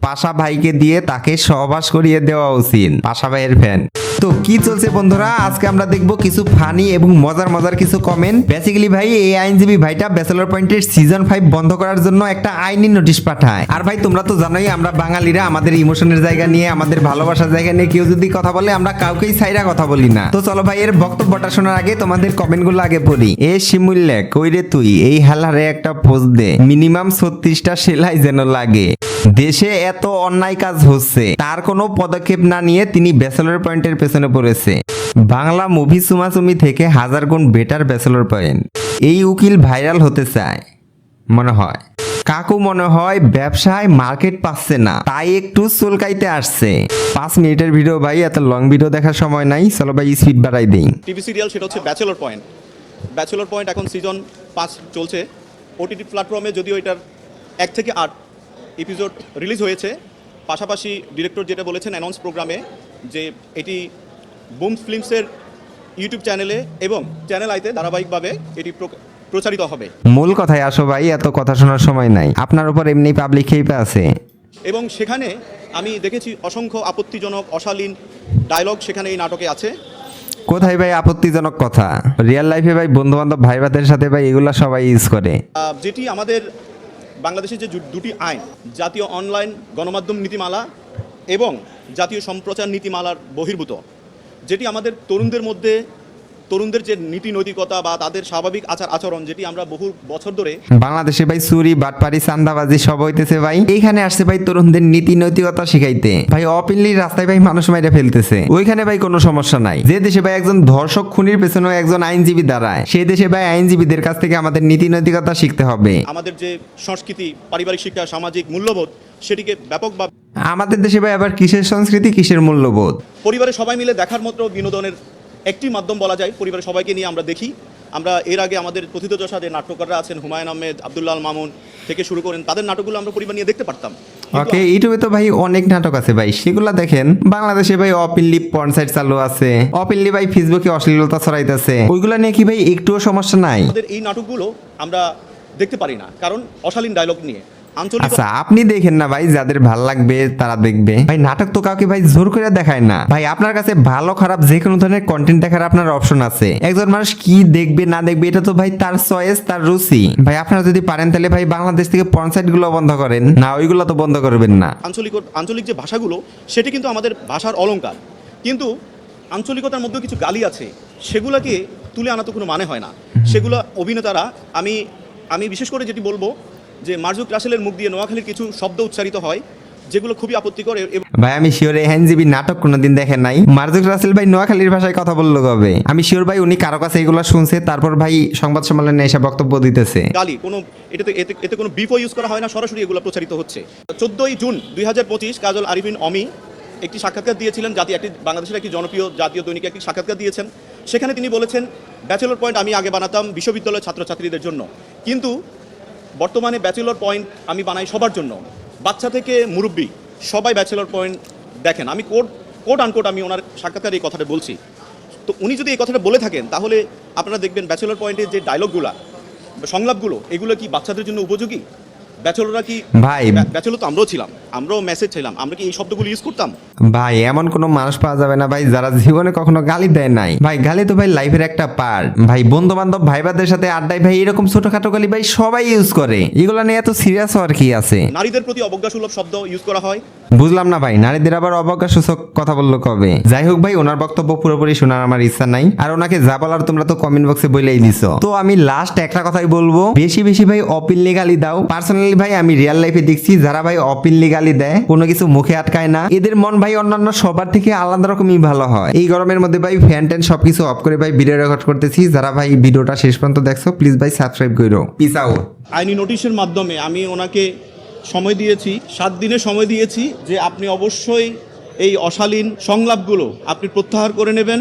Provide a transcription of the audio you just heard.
পাশা ভাইকে দিয়ে তাকে সহবাস করিয়ে দেওয়া উচিত। পাশা ভাইয়ের ফ্যান। তো কি চলছে বন্ধুরা, আজকে আমরা দেখবো কিছু ফানি এবং মজার কিছু কমেন্ট। বেসিক্যালি ভাই এই আইনজীবী ভাইটা ব্যাচেলর পয়েন্টের সিজন 5 বন্ধ করার জন্য একটা আইনি নোটিশ পাঠায়। আর ভাই তোমরা তো জানোই আমরা বাঙালিরা আমাদের ইমোশনের জায়গা নিয়ে, আমাদের ভালোবাসার জায়গা নিয়ে কেউ যদি কথা বলে আমরা কাউকেই সাইরা কথা বলি না। তো চলো ভাই এর বক্তব্যটা শোনার আগে তোমাদের কমেন্টগুলো আগে পড়ি। এ শিমুল্লে কইরে তুই এই হালারে একটা পোস্ট দে, মিনিমাম 36টা সেলাই যেন লাগে। দেশে এত অন্যায় কাজ হচ্ছে, তার কোনো পদক্ষেপ না নিয়ে তিনি ব্যাচেলর পয়েন্টের পেছনে পড়েছে। বাংলা মুভি চুমাচুমি থেকে হাজার গুণ বেটার ব্যাচেলর পয়েন্ট। এই উকিল ভাইরাল হতে চায় মনে হয়। কাকু মনে হয় ব্যবসায় মার্কেট পাচ্ছে না, তাই একটু চুলকাইতে আসছে। 5 মিনিটের ভিডিও ভাই, এত লং ভিডিও দেখার সময় নাই, চলো ভাই স্পিড বাড়াই দিই। টিভি সিরিয়াল সেটা হচ্ছে ব্যাচেলর পয়েন্ট। ব্যাচেলর পয়েন্ট এখন সিজন 5 চলছে ওটিটি প্ল্যাটফর্মে। যদিও এটার 1 থেকে 8 এপিসোড রিলিজ হয়েছে। পাশাপাশি ডিরেক্টর যেটা বলেছেন অ্যানাউন্স প্রোগ্রামে যে এটি বুম ফিল্মসের ইউটিউব চ্যানেলে এবং চ্যানেল আইতে ধারাবাহিকভাবে এটি প্রচারিত হবে। মূল কথায় আসো ভাই, এত কথা শোনার সময় নাই, আপনার উপর এমনি পাবলিক খেপে আছে। এবং সেখানে আমি দেখেছি অসংখ্য আপত্তিজনক অশালীন ডায়লগ সেখানে এই নাটকে আছে। কোথায় ভাই আপত্তিজনক কথা? রিয়েল লাইফে ভাই বন্ধু বান্ধব ভাই ভাতের সাথে ভাই এগুলা সবাই ইউজ করে। যেটি আমাদের বাংলাদেশের যে দুটি আইন, জাতীয় অনলাইন গণমাধ্যম নীতিমালা এবং জাতীয় সম্প্রচার নীতিমালার বহির্ভূত, যেটি আমাদের তরুণদের যে নীতি নৈতিকতা বা তাদের স্বাভাবিক আচরণ, যেটি আমরা বহু বছর ধরে বাংলাদেশে ভাই চুরি বাটপারি চান্দাবাজি সব হইতেছে ভাই। এইখানে আসছে ভাই তরুণদের নীতি নৈতিকতা শিখাইতে। ভাই অপিনলি রাস্তায় ভাই মানুষ মাইরা ফেলতেছে, ওইখানে ভাই কোনো সমস্যা নাই। যে দেশে ভাই একজন ধর্ষক খুনির পেছনে একজন আইনজীবী দাঁড়ায়, সেই দেশে ভাই আইনজীবীদের কাছ থেকে আমাদের নীতি নৈতিকতা শিখতে হবে। আমাদের যে সংস্কৃতি, পারিবারিক শিক্ষা, সামাজিক মূল্যবোধ, সেটিকে ব্যাপকভাবে আমাদের দেশে ভাই আবার কিসের সংস্কৃতি কিসের মূল্যবোধ? পরিবারে সবাই মিলে দেখার মতো বিনোদনের একটি মাধ্যম বলা যায়। পরিবারের সবাইকে নিয়ে আমরা দেখি। আমরা এর আগে আমাদের প্রথিতযশা যে নাট্যকাররা আছেন, হুমায়ুন আহমেদ, আব্দুল্লাহ আল মামুন থেকে শুরু করেন, তাদের নাটকগুলো আমরা পরিবার নিয়ে দেখতে পারতাম। ওকে, ইউটিউবে তো ভাই অনেক নাটক আছে ভাই, সেগুলা দেখেন। বাংলাদেশে ভাই অপিনলি পর্ন সাইট চালু আছে, অপিনলি ভাই ফেসবুকে অশ্লীলতা ছড়াইতেছে, ওইগুলা নিয়ে কি ভাই একটুও সমস্যা নাই? আমাদের এই নাটকগুলো আমরা দেখতে পারি না, কারণ অশালীন ডায়লগ নিয়ে। আচ্ছা আপনি দেখেন না ভাই, যাদের ভাল লাগবে তারা দেখবে ভাই। নাটক তো কাউকে ভাই জোর করে দেখায় না ভাই। আপনার কাছে ভালো খারাপ যে কোনো ধরনের কন্টেন্ট দেখার আপনার অপশন আছে। একজন মানুষ কি দেখবে না দেখবে এটা তো ভাই তার চয়েস, তার রুচি। ভাই আপনারা যদি পারেন তাহলে ভাই বাংলাদেশ থেকে পর্ন সাইট গুলো বন্ধ করেন না, ওইগুলো তো বন্ধ করবেন না। আঞ্চলিক যে ভাষাগুলো, সেটি কিন্তু আমাদের ভাষার অলংকার, কিন্তু আঞ্চলিকতার মধ্যেও কিছু গালি আছে, সেগুলোকে তুলে আনা তো কোনো মানে হয় না। সেগুলো অভিনেতারা, আমি বিশেষ করে যেটি বলবো যে মার্জুক রাসেলের মুখ দিয়ে নোয়াখালীর কিছু শব্দ উচ্চারিত হয়, যেগুলো খুবই আপত্তিকর। ভাই আমি শিওর এই আইনজীবী নাটক কোনোদিন দেখেন নাই। মার্জুক রাসেল ভাই নোয়াখালীর ভাষায় কথা বললো কবে? আমি শিওর ভাই উনি কারো কাছে এগুলো শুনছে, তারপর ভাই সংবাদ সম্মেলনে এসে বক্তব্য দিতেছে। গালি কোনো এতে কোনো বিফ ইউজ করা হয় না, সরাসরি এগুলো প্রচারিত হচ্ছে। 14 জুন 2025 কাজল আরিফিন অমি একটি সাক্ষাৎকার দিয়েছিলেন, বাংলাদেশের একটি জনপ্রিয় জাতীয় দৈনিকে একটি সাক্ষাৎকার দিয়েছেন। সেখানে তিনি বলেছেন, ব্যাচেলর পয়েন্ট আমি আগে বানাতাম বিশ্ববিদ্যালয়ের ছাত্রছাত্রীদের জন্য, কিন্তু বর্তমানে ব্যাচেলর পয়েন্ট আমি বানাই সবার জন্য। বাচ্চা থেকে মুরব্বী সবাই ব্যাচেলর পয়েন্ট দেখেন। আমি কোট আনকোট আমি ওনার সাক্ষাৎকারে এই কথাটা বলছি। তো উনি যদি এই কথাটা বলে থাকেন, তাহলে আপনারা দেখবেন ব্যাচেলর পয়েন্টের যে ডায়লগগুলো, সংলাপগুলো, এগুলো কি বাচ্চাদের জন্য উপযোগী? ব্যাচেলররা কি ভাই, ব্যাচেলর তো আমরাও ছিলাম, আমরাও মেসেজ ছিলাম, আমরা কি এই শব্দগুলো ইউজ করতাম? ভাই এমন কোনো মানুষ পাওয়া যাবে না ভাই যারা জীবনে কখনো গালি দেয় নাই। ভাই গালি তো ভাই লাইফের একটা পার্ট। ভাই বন্ধু বান্ধব ভাইবাদের সাথে আড্ডায় ভাই এরকম ছোটখাটো গালি ভাই সবাই ইউজ করে, এগুলো নিয়ে এত সিরিয়াস হওয়ার কি আছে? নারীদের প্রতি অবজ্ঞাসুলভ শব্দ ইউজ করা হয়। বুঝলাম না ভাই, নারীদের আবার অবজ্ঞা সূচক কথা বললো কবে? যাই হোক ভাই, ওনার বক্তব্য পুরোপুরি শোনার আমার ইচ্ছা নাই, আর ওনাকে যা বলার তোমরা তো কমেন্ট বক্সে বলেই দিছো। তো আমি লাস্ট একটা কথাই বলবো, বেশি ভাই অপিনলি গালি দাও। পার্সোনালি ভাই আমি রিয়েল লাইফে দেখছি যারা ভাই অপিনলি গালি দেয়, কোনো কিছু মুখে আটকায় না, এদের মন ভাই অন্যান্য সবার থেকে আলাদা রকমই ভালো হয়। এই গরমের মধ্যে ভাই ফ্যান ট্যান সবকিছু অফ করে ভাই ভিডিও রেকর্ড করতেছি। যারা ভাই ভিডিওটা শেষ পর্যন্ত দেখছো প্লিজ ভাই সাবস্ক্রাইব করো। Piece out. আইনি নোটিশের মাধ্যমে আমি ওনাকে সময় দিয়েছি, 7 দিনের সময় দিয়েছি, যে আপনি অবশ্যই এই অশালীন সংলাপগুলো আপনি প্রত্যাহার করে নেবেন।